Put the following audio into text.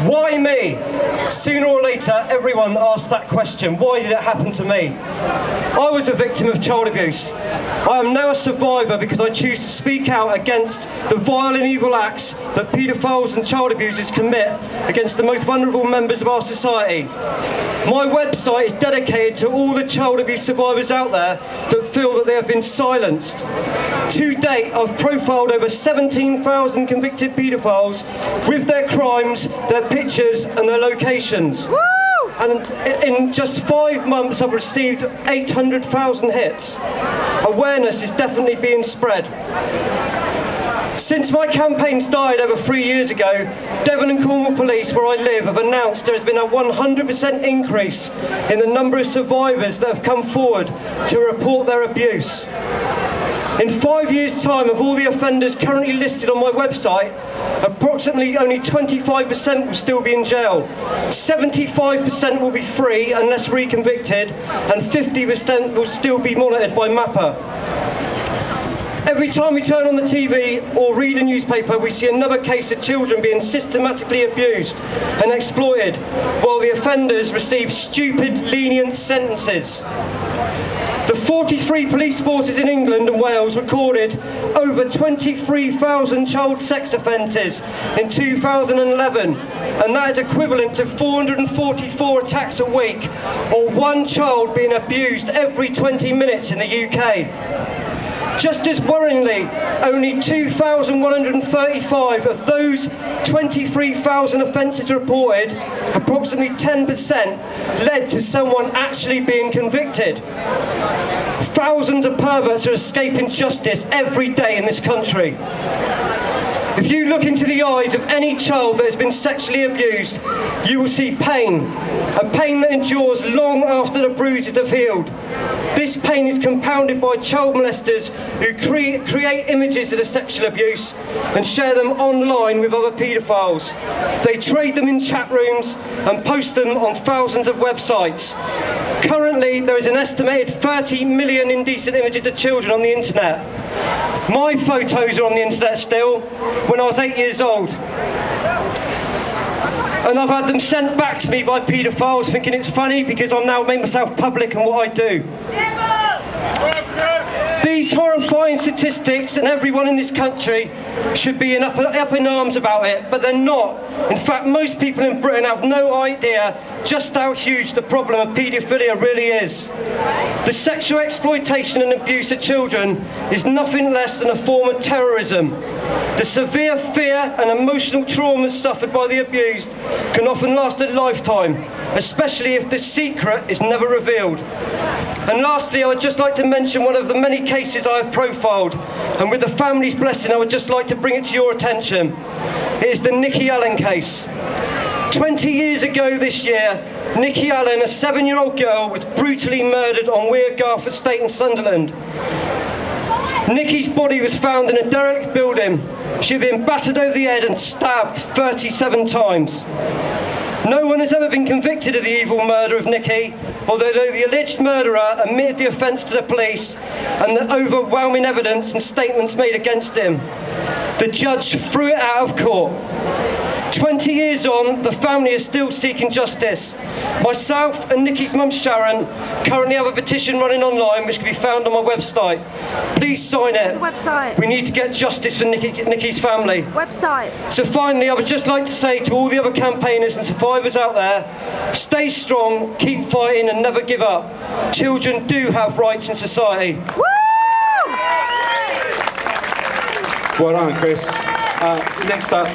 Why me? Sooner or later, everyone asks that question. Why did it happen to me? I was a victim of child abuse. I am now a survivor because I choose to speak out against the vile and evil acts that paedophiles and child abusers commit against the most vulnerable members of our society. My website is dedicated to all the child abuse survivors out there that feel that they have been silenced. To date, I've profiled over 17,000 convicted paedophiles with their crimes, their pictures and their locations. Woo! And in just 5 months I've received 800,000 hits. Awareness is definitely being spread. Since my campaign started over 3 years ago, Devon and Cornwall Police, where I live, have announced there has been a 100% increase in the number of survivors that have come forward to report their abuse. In 5 years' time, of all the offenders currently listed on my website, approximately only 25% will still be in jail, 75% will be free unless reconvicted, and 50% will still be monitored by MAPA. Every time we turn on the TV or read a newspaper, we see another case of children being systematically abused and exploited, while the offenders receive stupid, lenient sentences. The 43 police forces in England and Wales recorded over 23,000 child sex offences in 2011, and that is equivalent to 444 attacks a week, or one child being abused every 20 minutes in the UK. Just as worryingly, only 2,135 of those 23,000 offences reported, approximately 10%, led to someone actually being convicted. Thousands of perverts are escaping justice every day in this country. If you look into the eyes of any child that has been sexually abused, you will see pain, a pain that endures long after the bruises have healed. This pain is compounded by child molesters who create images of the sexual abuse and share them online with other paedophiles. They trade them in chat rooms and post them on thousands of websites. Currently, there is an estimated 30 million indecent images of children on the internet. My photos are on the internet still, when I was 8 years old. And I've had them sent back to me by paedophiles, thinking it's funny because I'm now made myself public in what I do. These horrifying statistics, and everyone in this country should be up in arms about it, but they're not. In fact, most people in Britain have no idea just how huge the problem of paedophilia really is. The sexual exploitation and abuse of children is nothing less than a form of terrorism. The severe fear and emotional trauma suffered by the abused can often last a lifetime, especially if the secret is never revealed. And lastly, I would just like to mention one of the many cases I have profiled, and with the family's blessing I would just like to bring it to your attention. It is the Nikki Allen case. 20 years ago this year, Nikki Allen, a 7-year-old girl, was brutally murdered on Weir Garth Estate in Sunderland. Nikki's body was found in a derelict building. She had been battered over the head and stabbed 37 times. No one has ever been convicted of the evil murder of Nikki, although the alleged murderer admitted the offence to the police and the overwhelming evidence and statements made against him. The judge threw it out of court. 20 years on, the family is still seeking justice. Myself and Nikki's mum Sharon currently have a petition running online which can be found on my website. Please sign it. Website. We need to get justice for Nikki's family. Website. So finally, I would just like to say to all the other campaigners and survivors out there, stay strong, keep fighting and never give up. Children do have rights in society. Woo! Well done, Chris. Next up,